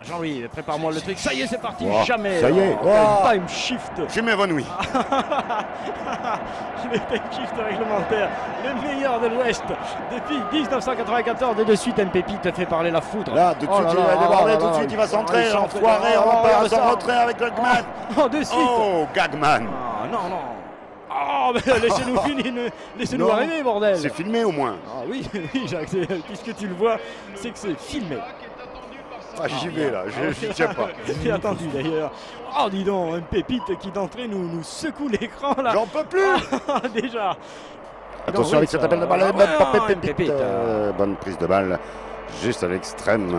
Jean-Louis, prépare-moi le truc. Ça y est, c'est parti. Oh, Jamais. ça y est. Quel Oh. time shift. Je m'évanouis. Le time shift réglementaire, le meilleur de l'Ouest depuis 1994. Et de suite, Mpépite fait parler la foudre. Là, tout de suite, il va déborder, tout de suite, il va centrer. Enfoiré, on va pas s'en retrait avec Gagman. Oh, de suite. Oh, Gagman. Ah, non, non. Oh, mais laissez-nous finir, laissez-nous arriver, bordel. C'est filmé au moins. Ah oui, oui, Jacques, puisque tu le vois, c'est que c'est filmé. Ah, j'y vais là, je tiens pas. J'ai attendu d'ailleurs. Oh, dis donc, un pépite qui d'entrée nous secoue l'écran là. J'en peux plus. Déjà. Attention avec cet appel de balle. Pépite. Bonne prise de balle. Juste à l'extrême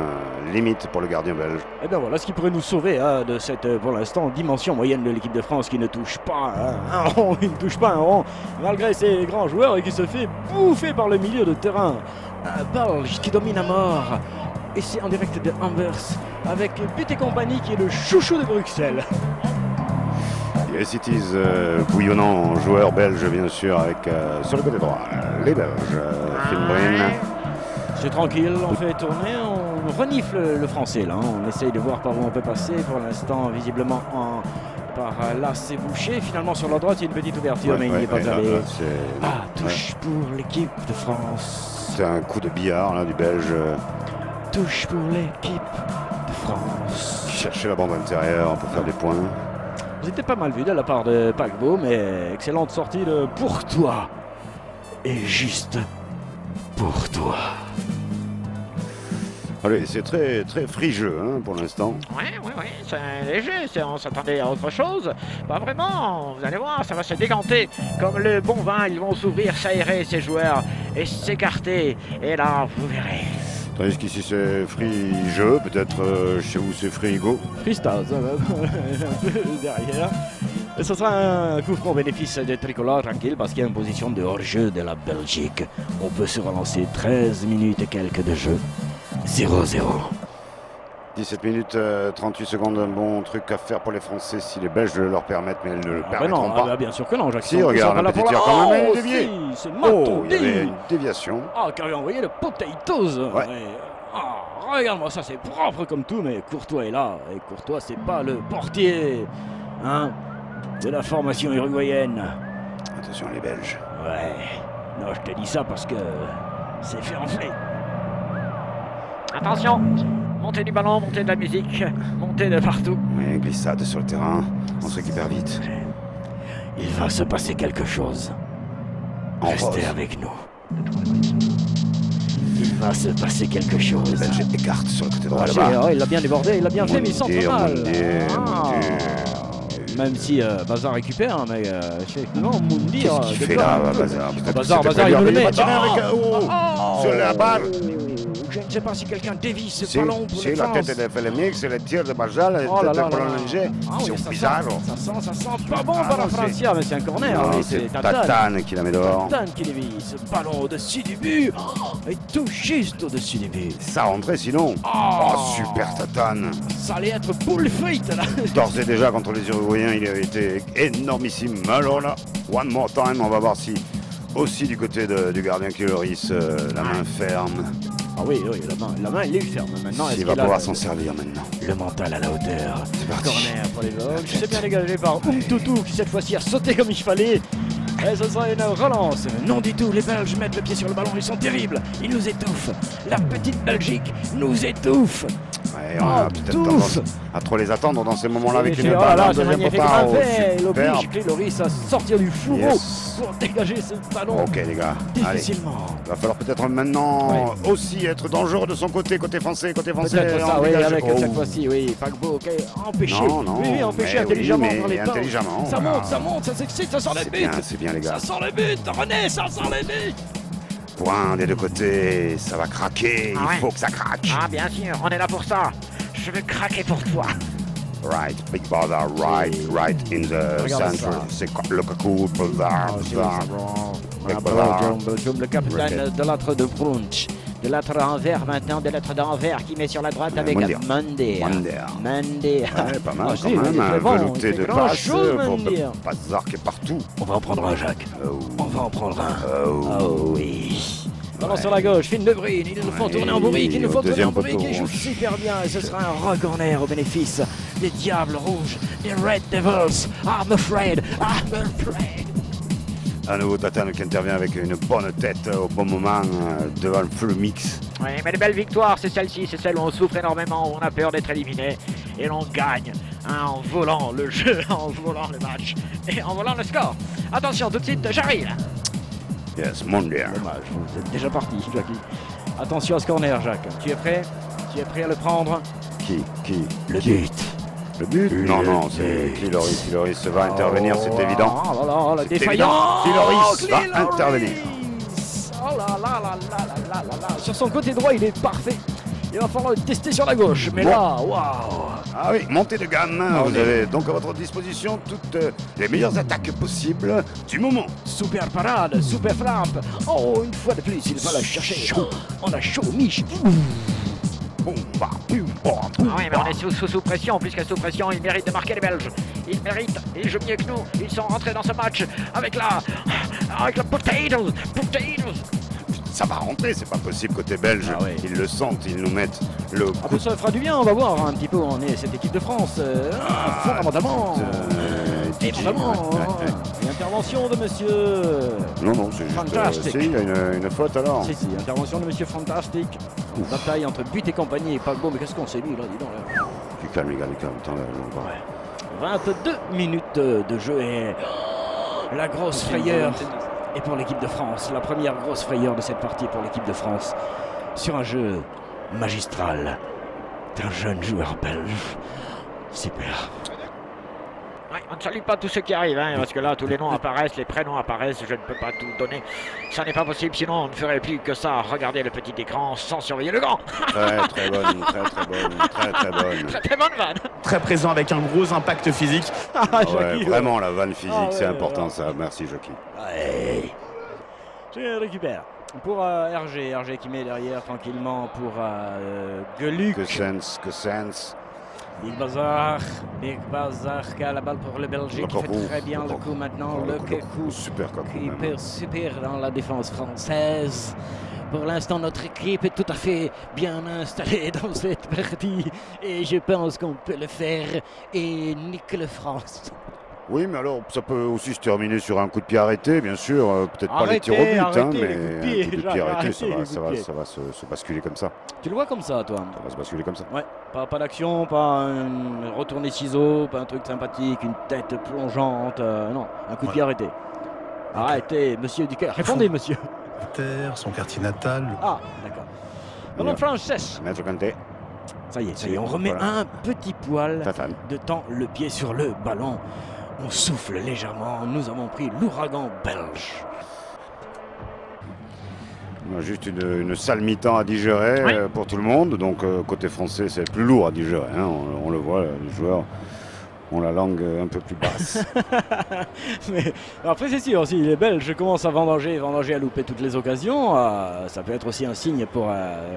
limite pour le gardien belge. Et bien voilà ce qui pourrait nous sauver de cette, pour l'instant, dimension moyenne de l'équipe de France qui ne touche pas un rond, il ne touche pas un rond, malgré ses grands joueurs et qui se fait bouffer par le milieu de terrain. Un Belge qui domine à mort. Et c'est en direct de Anvers avec But et compagnie qui est le chouchou de Bruxelles. Yes, it is bouillonnant, joueur belge bien sûr, avec sur le côté droit, les Belges, Finbrin. C'est tranquille, on fait tourner, on renifle le français là, on essaye de voir par où on peut passer. Pour l'instant, visiblement, par là c'est bouché. Finalement, sur la droite, il y a une petite ouverture, mais il n'est pas allé. Touche pour l'équipe de France. C'est un coup de billard là, du Belge. Touche pour l'équipe de France. Chercher la bande intérieure pour faire des points. C'était pas mal vu de la part de Paquebot, mais excellente sortie de pour toi. Et juste pour toi. Allez, c'est très free-jeu hein, pour l'instant. Oui, c'est léger, on s'attendait à autre chose. Pas vraiment, vous allez voir, ça va se décanter. Comme le bon vin, ils vont s'ouvrir, s'aérer ces joueurs et s'écarter. Et là, vous verrez. Tandis qu'ici c'est free-jeu, peut-être chez vous c'est free-go. Freestyle, un peu derrière. Et ce sera un coup franc au bénéfice des tricolores, tranquille, parce qu'il y a une position de hors-jeu de la Belgique. On peut se relancer 13 minutes et quelques de jeu. 0-0. 17 minutes 38 secondes, un bon truc à faire pour les Français si les Belges le leur permettent, mais elles ne le permettront pas. Bien sûr que non, Jacques. Si, regarde, un petit tir quand même, il est dévié. C'est Oh, il y avait une déviation. Ah, qui avait envoyé le potatoes. Ouais. Ah, regarde-moi ça, c'est propre comme tout, mais Courtois est là. Et Courtois, c'est pas le portier de la formation uruguayenne. Attention les Belges. Ouais. Non, je te dis ça parce que c'est fait enfler. Attention, montée du ballon, montée de la musique, montée de partout. Oui, glissade sur le terrain, on se récupère vite. Il va se passer quelque chose. Restez avec nous. Il va se passer quelque chose. Les Belges écartent sur le côté droit là-bas. Oh, il l'a bien débordé, il l'a bien fait, mais il centre mal. Même si Bazar récupère, mais non, Moundir. Qu'est-ce qu'il fait là, Bazar? Bazar, il nous le met. Sur la barre. Je ne sais pas si quelqu'un dévie ce ballon pour c'est la tête de Felemix, c'est le tir de Bazar, la tête prolongée. C'est bizarre. Ça sent pas bon par la Francia, mais c'est un corner. C'est Tatane qui la met dehors. Tatane qui dévie ce ballon au-dessus du but. Et tout juste au-dessus du but. Ça rentrait sinon. Oh, super Tatane. Ça allait être boule frite là. D'ores et déjà contre les Uruguayens, il a été énormissime. Alors là, one more time, on va voir si aussi du côté du gardien Keloris, la main ferme. Ah oui, la main elle est ferme maintenant. Il va pouvoir s'en servir maintenant. Le mental à la hauteur. C'est parti. Corner pour les Belges. C'est bien dégagé par Umtoutou qui cette fois-ci a sauté comme il fallait. Et ce sera une relance. Non du tout, les Belges mettent le pied sur le ballon, ils sont terribles. Ils nous étouffent. La petite Belgique nous étouffe. Ouais, on a peut-être tendance à trop les attendre dans ces moments-là avec une balle. balle. C'est magnifique. Il oblige Keloris à sortir du fourreau pour dégager ce ballon. Ok les gars, difficilement. Il va falloir peut-être maintenant aussi être dangereux de son côté français. Peut-être ça, oui, avec cette fois-ci, oui. Paquebot, ok, empêché. Oui, empêché intelligemment par les temps. Ça monte, ça s'excite, ça sent le but. C'est bien les gars. Ça sent le but, René, ça sent le but. Point des deux côtés, ça va craquer, il faut que ça craque. Ah bien sûr, on est là pour ça. Je veux craquer pour toi. Right, Big Bazar, right in the center. C'est Lukaku, Bazar. Le capitaine de l'âtre de Brunch. De l'âtre d'Anvers maintenant, de l'âtre d'Anvers qui met sur la droite avec Mandé. Ouais, pas mal quand même, un velouté de passe pour Bazar qui est partout. On va en prendre un, Jacques. On va en prendre un. Oh oui. Ballon sur la gauche, Finn De Bruyne, ils nous font tourner en bourrique, ils nous font tourner en bourrique, poteau. ils jouent super bien et ce sera un re-corner au bénéfice des Diables Rouges, des Red Devils. I'm afraid, I'm afraid. Un nouveau Tatane qui intervient avec une bonne tête au bon moment devant le full mix. Oui, mais les belles victoires, c'est celle-ci, c'est celle où on souffre énormément, où on a peur d'être éliminé. Et l'on gagne en volant le jeu, en volant le match et en volant le score. Attention, tout de suite, j'arrive. Yes, mondial. Dommage, vous êtes déjà parti, Jackie. Attention à ce corner, Jacques. Tu es prêt? Tu es prêt à le prendre? Qui Le but. Le but? Non, non, c'est Kiloris. Kiloris va intervenir, c'est évident. Oh là là, la C'est défaillance. évident. Kiloris va Kiloris. intervenir. Oh là là là là là là là. Sur son côté droit, il est parfait. Il va falloir le tester sur la gauche. Mais Bon. là, waouh. Ah oui, montée de gamme. Ah, Vous oui. avez donc à votre disposition toutes les meilleures attaques possibles du moment. Super parade, super frappe. Oh, une fois de plus, il va la chercher. On a chaud, Mich. Boum, bah, pum, bah, Ah boum, oui, mais on est sous pression, plus qu'à sous pression, ils méritent de marquer les Belges. Ils méritent, ils jouent mieux que nous. Ils sont rentrés dans ce match avec la potatoes. Ça va rentrer, c'est pas possible côté belge. Ah ouais. Ils le sentent, ils nous mettent le Ah, coup ça fera du bien, on va voir un petit peu où on est cette équipe de France. Fondamentalement. Évidemment. Et intervention de monsieur. Non, non, c'est juste. Fantastique. Si, il y a une faute alors. Si, intervention de monsieur Fantastique. Bataille entre but et compagnie. Pas bon, mais qu'est-ce qu'on s'est mis là, dis donc là. Du calme, les gars, du calme. Attends, là, on va. 22 minutes de jeu et la grosse frayeur est pour l'équipe de France. La première grosse frayeur de cette partie pour l'équipe de France. Sur un jeu magistral d'un jeune joueur belge. Super. Ouais, on ne salue pas tous ceux qui arrivent, hein, parce que là, tous les noms apparaissent, les prénoms apparaissent, je ne peux pas tout donner. Ça n'est pas possible, sinon on ne ferait plus que ça. Regardez le petit écran sans surveiller le grand. Très bonne, très bonne. Très bonne vanne. Très présent avec un gros impact physique. Ah, Ouais, vraiment, la vanne physique, Ah, ouais, c'est important ouais. ça. Merci, Jockey. Ouais. Je récupère. Pour RG qui met derrière tranquillement pour Geluc. Que sens. Big Bazar qui a la balle pour le Belgique qui fait très bien le coup maintenant. Le coup Super coup. qui super dans la défense française. Pour l'instant, notre équipe est tout à fait bien installée dans cette partie et je pense qu'on peut le faire et nique le France. Oui, mais alors ça peut aussi se terminer sur un coup de pied arrêté, bien sûr. Peut-être pas les Arrêtez, tirs au but, hein, arrêtez mais les coups de un pied, coup de Jacques, pied arrêté, arrêtez ça les va, coups de pied. ça va se basculer comme ça. Tu le vois comme ça, toi? Ça va se basculer comme ça. Ouais, pas d'action, pas un retourné ciseau, pas un truc sympathique, une tête plongeante, non, un coup de pied arrêté. Arrêtez, monsieur Ducaire, répondez, monsieur. Terre, son quartier natal. Ah, d'accord. Ballon français. Maître Kanté, Ça y est, on remet Voilà. un petit poil Tatane. de temps le pied sur le ballon. On souffle légèrement, nous avons pris l'ouragan belge. On a juste une sale mi-temps à digérer Oui. pour tout le monde. Donc côté français, c'est plus lourd à digérer. Hein. On le voit, les joueurs ont la langue un peu plus basse. Mais après, c'est sûr, si les Belges commencent à vendanger à louper toutes les occasions, ça peut être aussi un signe pour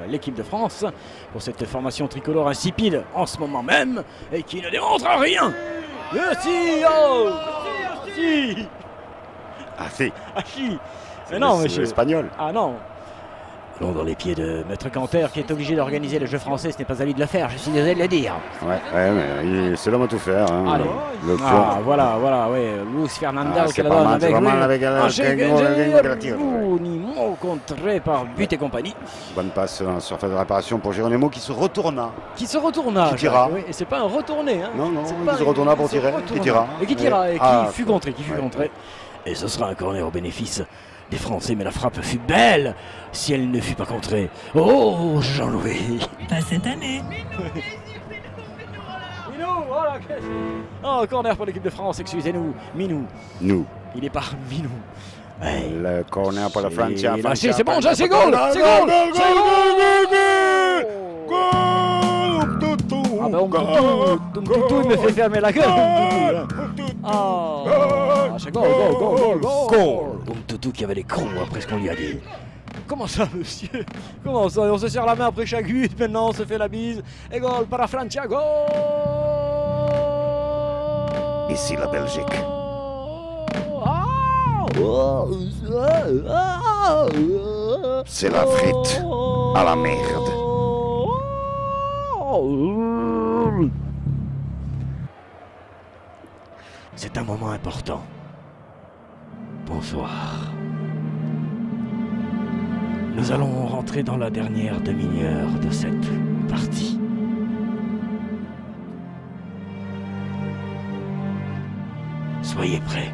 l'équipe de France, pour cette formation tricolore insipide en ce moment même et qui ne démontre rien. Merci, oh, si, Ah si, ah si. Mais non, c'est monsieur. l'espagnol. Ah non. Allons dans les pieds de Maître Canter qui est obligé d'organiser le jeu français, ce n'est pas à lui de le faire, je suis désolé de le dire. Ouais, mais c'est l'homme à tout faire. Hein. Allez. Le Ah, voilà, oui, Luis Fernandez Ah, qui c'est la pas donne mal, c'est avec pas mal lui. avec Geronimo contré par but et compagnie. Bonne passe dans la surface de réparation pour Geronimo qui se retourna. Qui se retourna. Qui tira. Oui, et c'est pas un retourné. Hein. Non, C'est il pas se retourna pour se tirer, retourna. qui tira. Et qui tira, et qui Ah, fut contré, ouais. Et ce sera un corner au bénéfice des Français, mais la frappe fut belle si elle ne fut pas contrée. Oh, Jean-Louis. Pas cette année. Minou, voilà. Oh, corner pour l'équipe de France, excusez-nous. Minou, Nous, il est par Minou. Ouais. le corner pour la C'est Francia. lâché, c'est bon, c'est goal, c'est goal, Ah ben Toutou, il me fait fermer la gueule. Ah, c'est goal. Toutou qui avait les crocs après ce qu'on lui a dit. Comment ça, monsieur? Comment ça? On se serre la main après chaque but, maintenant on se fait la bise. Et goal para Francia, goal. Ici la Belgique. Ah. C'est la frite à la merde. C'est un moment important. Bonsoir. Nous allons rentrer dans la dernière demi-heure de cette partie. Soyez prêts.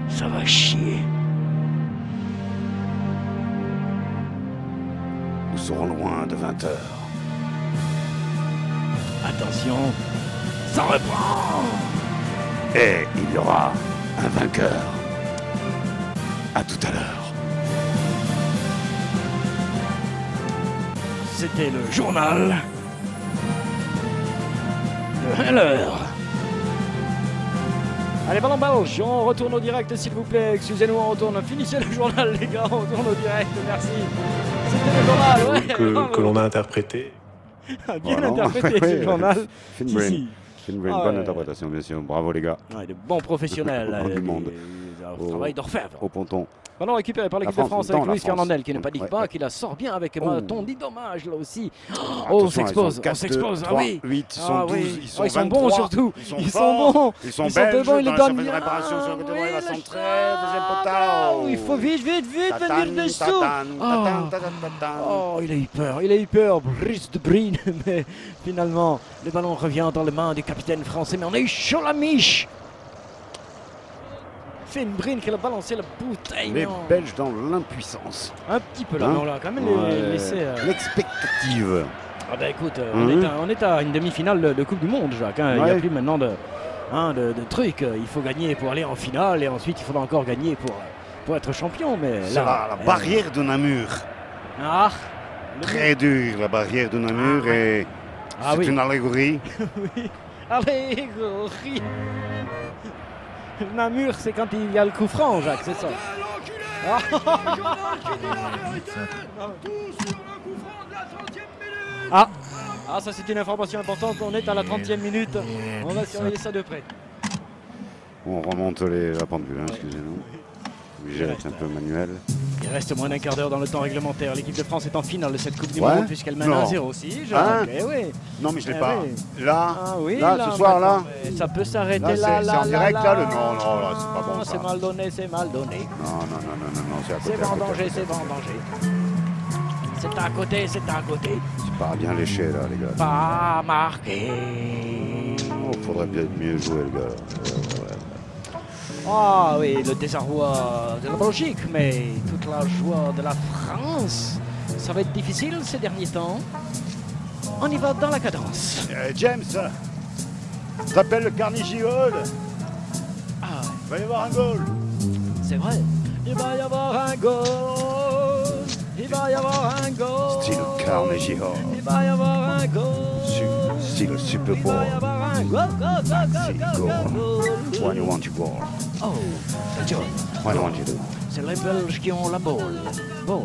Ça va chier. Nous serons loin de 20 heures. Attention, ça reprend. Et il y aura un vainqueur. À tout à l'heure. C'était le journal de 1 heure. Allez, ballon belge, on retourne au direct s'il vous plaît. Excusez-nous, on retourne. Finissez le journal les gars, on retourne au direct, merci. C'était le journal, ouais. Que l'on a interprété. Bien Voilà. interprété ce journal. Finn Brain. Si. Finn Brain, Ah bonne ouais. interprétation bien sûr. Bravo les gars. Ouais, de bons professionnels. Au du monde. Au travail d'orfèvre. Au ponton. Ballon récupéré par l'équipe La de France, France avec dans la Luis France. Fernandel qui ne panique Ouais, pas, ouais. qui la sort bien avec Oh. ton dit dommage là aussi. Attention, on s'expose, ils on sont s'expose, 4, ah oui. 8, ils sont Ah 12, oui. ils sont, Ils sont 23, bons surtout. Ils sont Ils sont bons. Ils sont Ils sont belges, devant, ils dans les la donnent surface de bien. réparation sur le côté droit, il va Oui, centrer, le deuxième chat. poteau. Il faut vite Tatan, venir dessous. tatan, Oh. tatan, tatan, tatan. Oh, il a eu peur, Brice de Brine, mais finalement, le ballon revient dans les mains du capitaine français, mais on a eu chaud la miche. Finn Brine qui a balancé la bouteille. Les non. Belges dans l'impuissance. Un petit peu là, Hein mais on l'a quand même Ouais. laissé. L'expectative. Ah bah écoute, Mhm. on est à une demi-finale de Coupe du Monde, Jacques. Hein. Il n'y a Ouais. plus maintenant de trucs. Il faut gagner pour aller en finale et ensuite il faudra encore gagner pour être champion. Mais C'est là, la barrière de Namur. Ah, le- Très dur, la barrière de Namur. Et Ah c'est oui. une allégorie. Oui. Allégorie. Namur, c'est quand il y a le coup franc, Jacques, c'est ça. Ah, ah ça c'est une information importante, on est à la 30e minute. On va surveiller ça de près. On remonte la pendule, hein, excusez-nous. Obligé d'être un peu manuel. Il reste moins d'un quart d'heure dans le temps réglementaire. L'équipe de France est en finale de cette Coupe du Ouais. Monde puisqu'elle mène Non. 1-0 aussi. Hein Eh oui. Non, mais je l'ai Eh pas. oui. Là, Ah oui, là, ce soir, là. maintenant, mais ça peut s'arrêter Là, là, c'est là, en direct, là, là, le- non, non, là, c'est pas bon, ça. C'est mal donné, c'est mal donné. Non, non, non, non, non, non, c'est à côté. C'est à côté, à vendangé, côté. c'est vendangé. C'est à côté, c'est à côté. C'est pas bien léché, là, les gars. Pas marqué. Oh, faudrait bien mieux jouer, les gars. Ouais. Ah oui, le désarroi de la Belgique, mais toute la joie de la France. Ça va être difficile ces derniers temps. On y va dans la cadence. James, t'appelles le Carnegie Hall. Ah, Il va y avoir un goal. c'est vrai. Il va y avoir un goal. Il va y avoir un goal. Style Carnegie Hall. Il va y avoir un goal. Style Super Il Bowl. va y avoir un goal, goal, goal, goal, goal, goal. When you want to goal. Oh, c'est John. When you want to do. C'est les Belges qui ont la balle. Ball.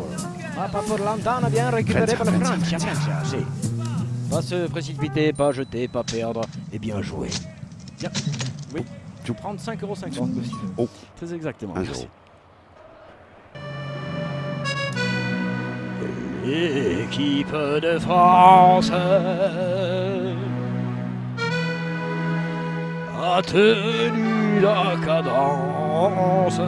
Ah, pas pour Lantana, bien récupéré par le Francia. Si. Pas se précipiter, pas jeter, pas perdre. Et bien jouer. Bien. Oui. Tout. 35,50 €, monsieur. Oh. Très exactement. 1-0. Merci. L'équipe de France a tenu la cadence.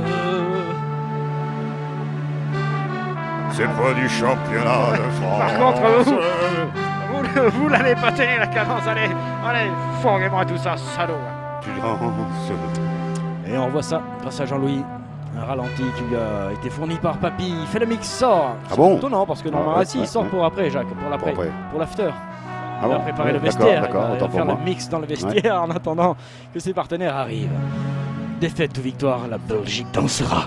C'est pas du championnat de France. Par contre, vous l'avez pas tenu la cadence, allez, fourguez-moi tout ça, salaud. Tu danses. Et on voit ça, grâce à Jean-Louis. Un ralenti qui lui a été fourni par Papy. Il fait le mix, sort. Ah bon? C'est étonnant parce que normalement, ouais, si, il ouais, sort ouais. pour après, Jacques, pour l'après, Après. pour l'after. Ah Il va bon? préparer le Ouais, vestiaire, d'accord, il autant va pour faire le moi. mix dans le vestiaire en attendant que ses partenaires arrivent. Défaite ou victoire, la Belgique dansera.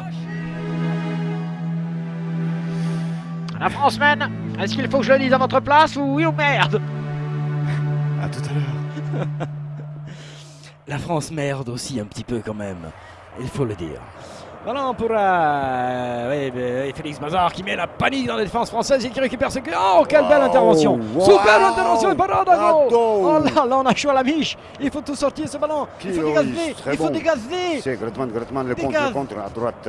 La France mène. Est-ce qu'il faut que je le dise à votre place ou oui ou merde? À tout à l'heure. La France merde aussi un petit peu quand même, il faut le dire. Ballon pour Félix Bazard qui met la panique dans la défense française et qui récupère ce... Oh, quelle belle intervention! Superbe intervention et parade à gauche! Oh là, on a chaud à la miche! Il faut tout sortir ce ballon! Il faut dégazer! Il faut dégazer! C'est Gretman, le contre, à droite.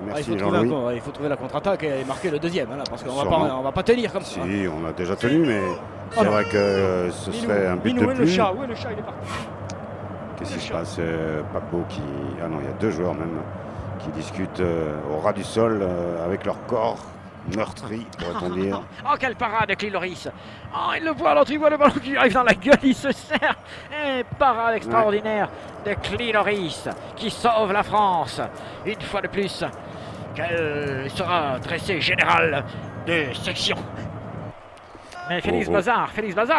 Merci Jean-Louis. Il faut trouver la contre-attaque et marquer le deuxième, hein, parce qu'on va pas tenir comme ça. Si, on a déjà tenu, mais c'est vrai que ce serait un but de plus. Le chat, il est parti. Qu'est-ce qui se passe? Paco qui... Ah non, il y a deux joueurs même qui discutent au ras du sol avec leur corps meurtri, pourrait-on dire. Oh, quelle parade de Cliloris! Oh, il le voit, l'autre, il voit le ballon qui arrive dans la gueule, il se sert! Parade extraordinaire de Cliloris qui sauve la France. Une fois de plus, qu'elle sera dressée générale de section. Mais Félix Bazard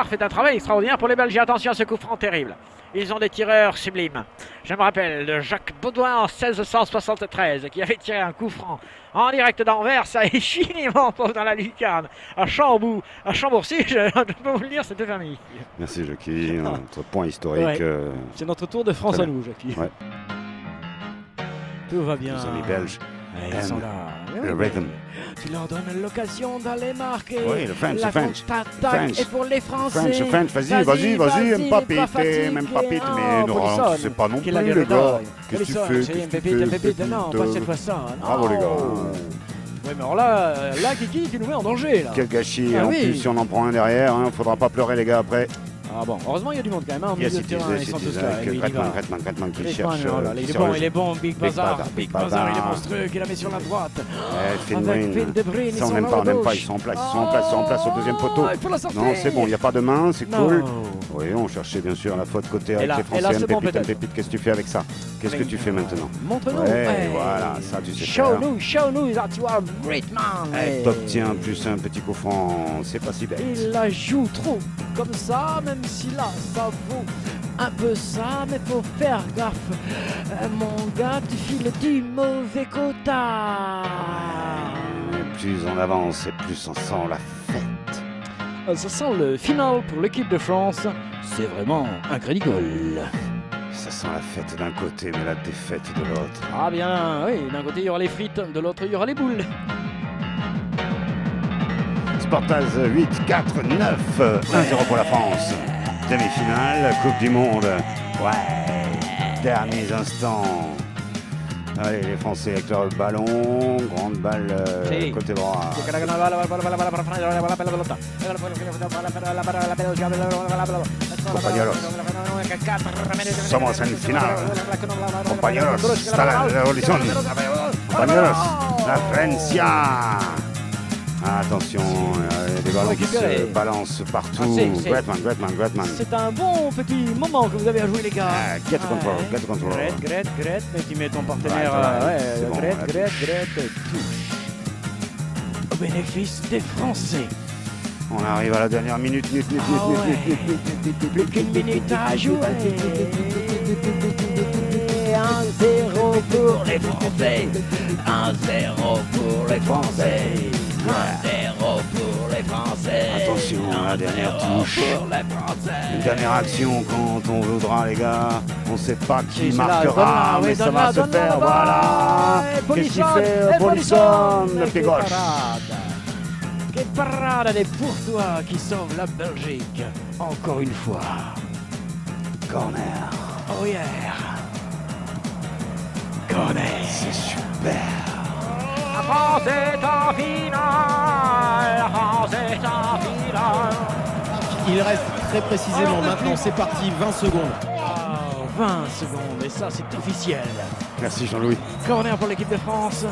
fait un travail extraordinaire pour les Belges. Attention à ce coup franc terrible. Ils ont des tireurs sublimes. Je me rappelle de Jacques Baudouin en 1673 qui avait tiré un coup franc en direct d'Anvers. Ça est chiniment pauvre dans la lucarne. À Chambourcy, je peux vous le dire, c'était famille. Merci Jackie, notre point historique. Ouais. C'est notre tour de France à nous, Jackie. Ouais. Tout va bien. Les amis belges. Ils sont là. Le rhythm. Tu leur donnes l'occasion d'aller marquer. Oui, le French, la contre-attaque est pour les Français. French, vas-y, même pas pite, mais non, c'est pas non plus, les gars. Qu'est-ce que tu fais? Non, pas cette fois ça. Bravo, les gars. Oui, mais alors là, Kiki, tu nous mets en danger, là. Quel gâchis, en plus, si on en prend un derrière, faudra pas pleurer, les gars, après. Ah bon, heureusement il y a du monde quand même, au milieu de terrain, ils sont tous là. Gretman qui cherche. Il est bon, Big Bazar, il est monstrueux, qui la met sur la droite. Phil De Bruyne, ça on n'aime pas, ils sont en place au deuxième poteau. Non, c'est bon, il n'y a pas de main, c'est cool. Oui, on cherchait bien sûr la faute côté avec les Français. Pépite, qu'est-ce que tu fais avec ça? Qu'est-ce que tu fais maintenant? Montre-nous. Voilà, ça tu sais faire. Show-nous that you are a great man. T'obtiens plus un petit coup franc, c'est pas si bête. Il la joue trop comme ça, même si là, ça vaut un peu ça, mais faut faire gaffe. Mon gars, tu files du mauvais quota. Et plus on avance et plus on sent la fête. Ça sent le final pour l'équipe de France. C'est vraiment un crédit goal. Ça sent la fête d'un côté, mais la défaite de l'autre. Ah bien, oui, d'un côté il y aura les frites, de l'autre il y aura les boules. Sportaz 8, 4, 9, 1-0 pour la France. Demi-finale, Coupe du Monde. Ouais, derniers instants. Allez, les Français avec leur ballon, grande balle côté droit. Compañeros, somos en final. Compañeros, está la revolución. Compañeros, la Francia. Attention, les ballons qui se balancent partout. Gretman. C'est un bon petit moment que vous avez à jouer, les gars. Get control. Gret, mais tu mets ton partenaire. Gret, touche. Au bénéfice des Français. On arrive à la dernière minute. Plus qu'une minute à jouer. 1-0 pour les Français. 1-0 pour les Français. 1-0 pour les Français. Attention à la dernière touche. Une dernière action quand on voudra, les gars. On ne sait pas qui marquera, mais ça va se faire. Voilà. Qu'est-ce qu'il fait, Polisson, le pied gauche? Quelle parade des Bourgeois qui sauvent la Belgique. Encore une fois. Corner. Oh yeah. Corner. C'est super. La France est en finale. La France est en finale. Il reste très précisément maintenant, c'est parti, 20 secondes. Oh, 20 secondes, et ça c'est officiel. Merci Jean-Louis. Corner pour l'équipe de France.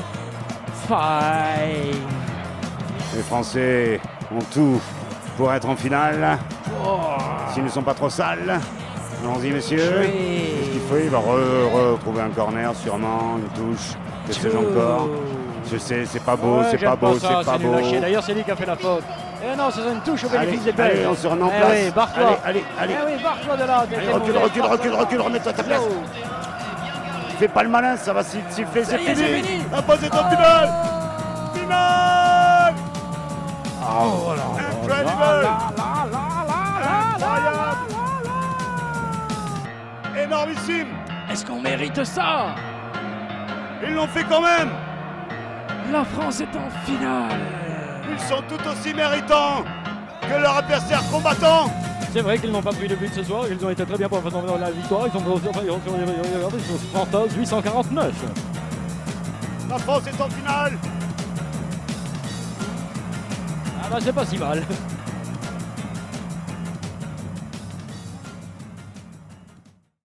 Five. Les Français ont tout pour être en finale. S'ils ne sont pas trop sales. Allons-y, messieurs. Qu'est-ce qu'il faut? Il va retrouver un corner, sûrement, une touche. Que sais-je encore? Je sais, c'est pas beau, c'est pas beau. D'ailleurs, c'est lui qui a fait la faute. Eh non, c'est une touche au bénéfice des Belges. Allez, on se remet en place. Oui, barre-toi. Allez. Oui, barre-toi de là. Recule, remets-toi à ta place. Fais pas le malin, ça va siffler, c'est fini. Imposé ton finale. Oh là là. Énormissime. Est-ce qu'on mérite ça? Ils l'ont fait quand même. La France est en finale. Ils sont tout aussi méritants que leur adversaire combattant. C'est vrai qu'ils n'ont pas pris de but ce soir, ils ont été très bien pour la victoire, ils sont 30 849. La France est en finale. Ah bah c'est pas si mal.